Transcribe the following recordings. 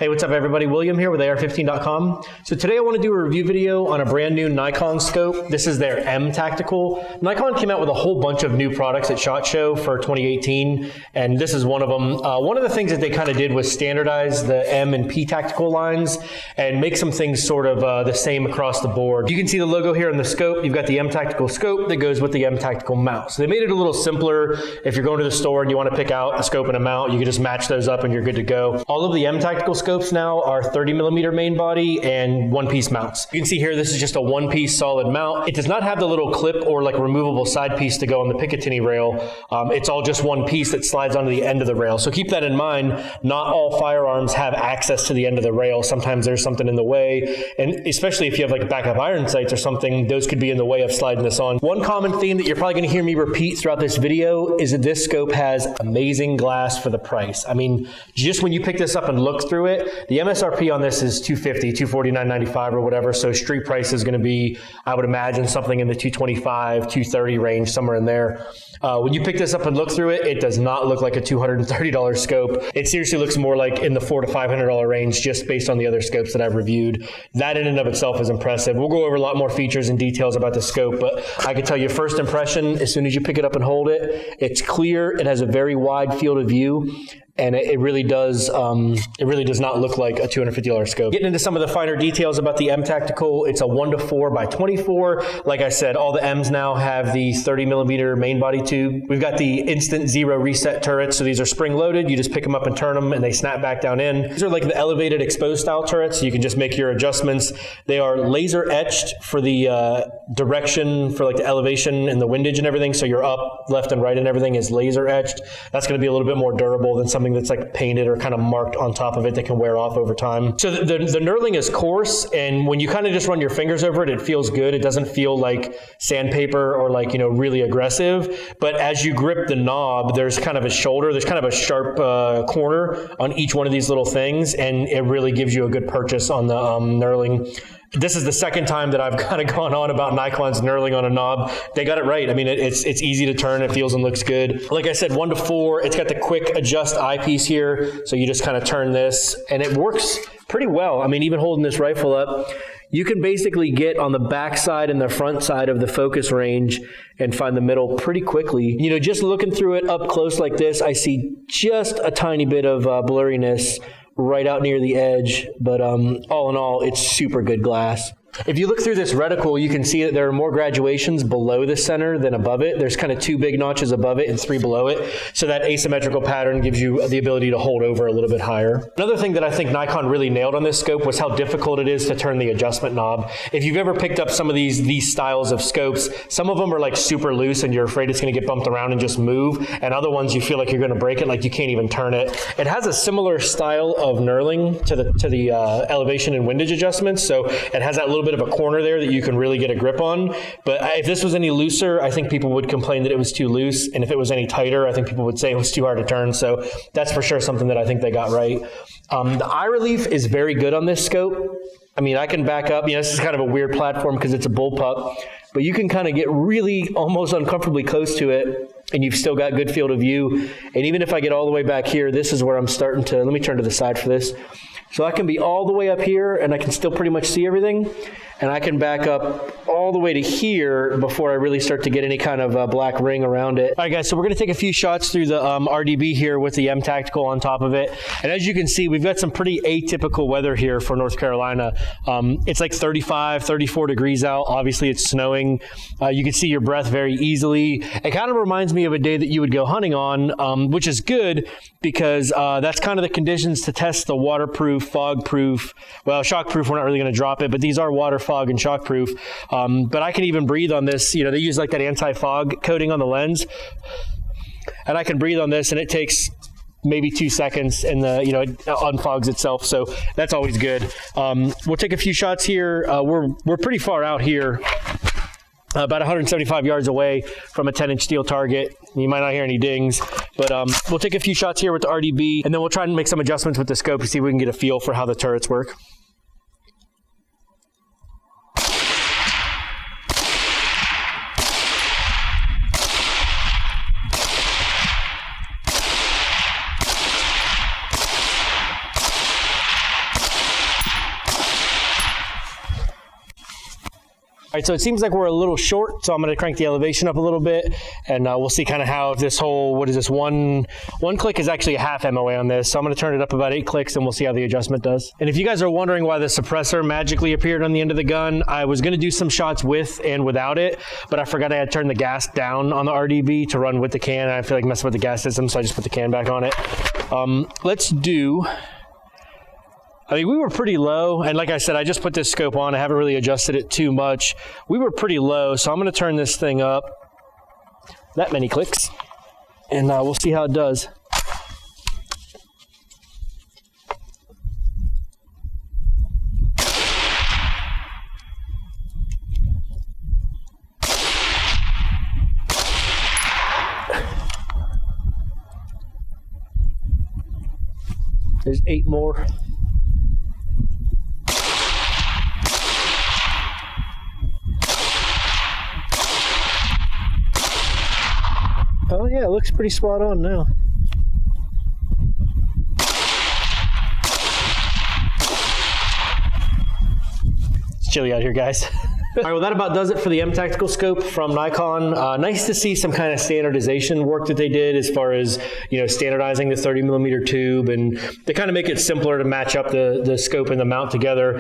Hey, what's up everybody? William here with AR15.com. So today I want to do a review video on a brand new Nikon scope. This is their M Tactical. Nikon came out with a whole bunch of new products at SHOT Show for 2018, and this is one of them. One of the things that they kind of did was standardize the M and P Tactical lines and make some things sort of the same across the board. You can see the logo here on the scope. You've got the M Tactical scope that goes with the M Tactical mount. So they made it a little simpler. If you're going to the store and you want to pick out a scope and a mount, you can just match those up and you're good to go. All of the M Tactical scopes now are 30mm main body and one-piece mounts. You can see here, this is just a one-piece solid mount. It does not have the little clip or like removable side piece to go on the Picatinny rail. It's all just one piece that slides onto the end of the rail. So keep that in mind. Not all firearms have access to the end of the rail. Sometimes there's something in the way, and especially if you have like backup iron sights or something, those could be in the way of sliding this on. One common theme that you're probably going to hear me repeat throughout this video is that this scope has amazing glass for the price. I mean, just when you pick this up and look through it, the MSRP on this is $250, $249.95 or whatever, so street price is going to be, I would imagine, something in the $225, $230 range, somewhere in there. When you pick this up and look through it, it does not look like a $230 scope. It seriously looks more like in the $400 to $500 range just based on the other scopes that I've reviewed. That in and of itself is impressive. We'll go over a lot more features and details about the scope, but I can tell you first impression, as soon as you pick it up and hold it, it's clear, it has a very wide field of view, and it really does not look like a $250 scope. Getting into some of the finer details about the M Tactical, it's a 1:4 by 24. Like I said, all the M's now have the 30mm main body tube. We've got the instant zero reset turrets, so these are spring loaded. You just pick them up and turn them and they snap back down in. These are like the elevated exposed style turrets, so you can just make your adjustments. They are laser etched for the direction, for like the elevation and the windage and everything, so your up, left, and right and everything is laser etched. That's going to be a little bit more durable than something that's like painted or kind of marked on top of it that can wear off over time. So the knurling is coarse, and when you kind of just run your fingers over it, it feels good. It doesn't feel like sandpaper or like, you know, really aggressive. But as you grip the knob, there's kind of a shoulder, there's kind of a sharp corner on each one of these little things, and it really gives you a good purchase on the knurling. This is the second time that I've kind of gone on about Nikon's knurling on a knob. They got it right. I mean, it's easy to turn. It feels and looks good. Like I said, 1:4. It's got the quick adjust eyepiece here. So you just kind of turn this and it works pretty well. I mean, even holding this rifle up, you can basically get on the back side and the front side of the focus range and find the middle pretty quickly. You know, just looking through it up close like this, I see just a tiny bit of blurriness right out near the edge, but all in all, it's super good glass. If you look through this reticle, you can see that there are more graduations below the center than above it. There's kind of 2 big notches above it and 3 below it. So that asymmetrical pattern gives you the ability to hold over a little bit higher. Another thing that I think Nikon really nailed on this scope was how difficult it is to turn the adjustment knob. If you've ever picked up some of these styles of scopes, some of them are like super loose and you're afraid it's going to get bumped around and just move. And other ones you feel like you're going to break it, like you can't even turn it. It has a similar style of knurling to the elevation and windage adjustments. So it has that little bit of a corner there that you can really get a grip on. But if this was any looser, I think people would complain that it was too loose. And if it was any tighter, I think people would say it was too hard to turn. So that's for sure something that I think they got right. The eye relief is very good on this scope. I mean, I can back up. You know, this is kind of a weird platform because it's a bullpup, but you can kind of get really almost uncomfortably close to it, and you've still got good field of view. And even if I get all the way back here, this is where I'm starting to, let me turn to the side for this. So I can be all the way up here and I can still pretty much see everything. And I can back up all the way to here before I really start to get any kind of black ring around it. All right, guys, so we're going to take a few shots through the RDB here with the M Tactical on top of it. And as you can see, we've got some pretty atypical weather here for North Carolina. It's like 35, 34 degrees out. Obviously, it's snowing. You can see your breath very easily. It kind of reminds me of a day that you would go hunting on, which is good because that's kind of the conditions to test the waterproof, fog-proof, well, shock-proof, we're not really going to drop it, but these are water, fog, and shock-proof. But I can even breathe on this. You know, they use like that anti-fog coating on the lens. And I can breathe on this, and it takes maybe 2 seconds, and it unfogs itself. So that's always good. We'll take a few shots here. We're pretty far out here. About 175 yards away from a 10-inch steel target. You might not hear any dings, but we'll take a few shots here with the RDB, and then we'll try and make some adjustments with the scope to see if we can get a feel for how the turrets work. All right, so it seems like we're a little short, so I'm gonna crank the elevation up a little bit, and we'll see kind of how if this whole, what is this, one click is actually a half MOA on this, so I'm gonna turn it up about 8 clicks and we'll see how the adjustment does. And if you guys are wondering why the suppressor magically appeared on the end of the gun, I was gonna do some shots with and without it, but I forgot I had turned the gas down on the RDB to run with the can, and I feel like messing with the gas system, so I just put the can back on it. Let's do, I mean, we were pretty low, and like I said, I just put this scope on. I haven't really adjusted it too much. We were pretty low, so I'm going to turn this thing up that many clicks, and we'll see how it does. There's 8 more. Oh yeah, it looks pretty spot on now. It's chilly out here, guys. All right, well, that about does it for the M Tactical scope from Nikon. Nice to see some kind of standardization work that they did as far as, you know, standardizing the 30mm tube, and they kind of make it simpler to match up the scope and the mount together.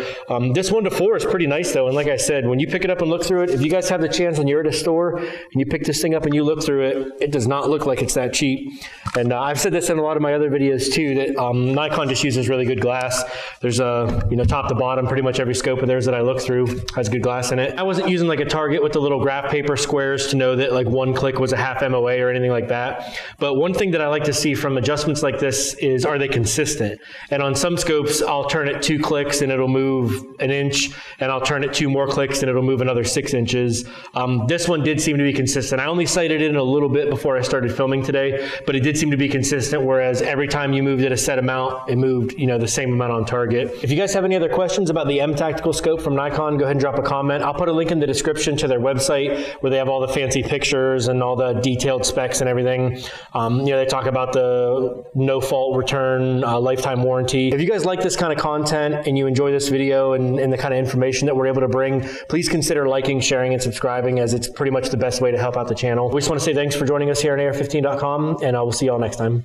This 1:4 is pretty nice though, and like I said, when you pick it up and look through it, if you guys have the chance and you're at a store and you pick this thing up and you look through it, it does not look like it's that cheap. And I've said this in a lot of my other videos too, that Nikon just uses really good glass. There's a, you know, top to bottom, pretty much every scope of theirs that I look through has good glass in it. I wasn't using like a target with the little graph paper squares to know that like 1 click was a half MOA or anything like that. But one thing that I like to see from adjustments like this is, are they consistent? And on some scopes, I'll turn it 2 clicks and it'll move 1 inch, and I'll turn it 2 more clicks and it'll move another 6 inches. This one did seem to be consistent. I only sighted it in a little bit before I started filming today, but it did seem to be consistent, whereas every time you moved it a set amount, it moved, you know, the same amount on target. If you guys have any other questions about the M Tactical scope from Nikon, go ahead and drop a comment. I'll put a link in the description to their website where they have all the fancy pictures and all the detailed specs and everything. You know, they talk about the no fault return, lifetime warranty. If you guys like this kind of content and you enjoy this video and the kind of information that we're able to bring, please consider liking, sharing, and subscribing, as it's pretty much the best way to help out the channel. We just want to say thanks for joining us here on AR15.com, and we'll see you all next time.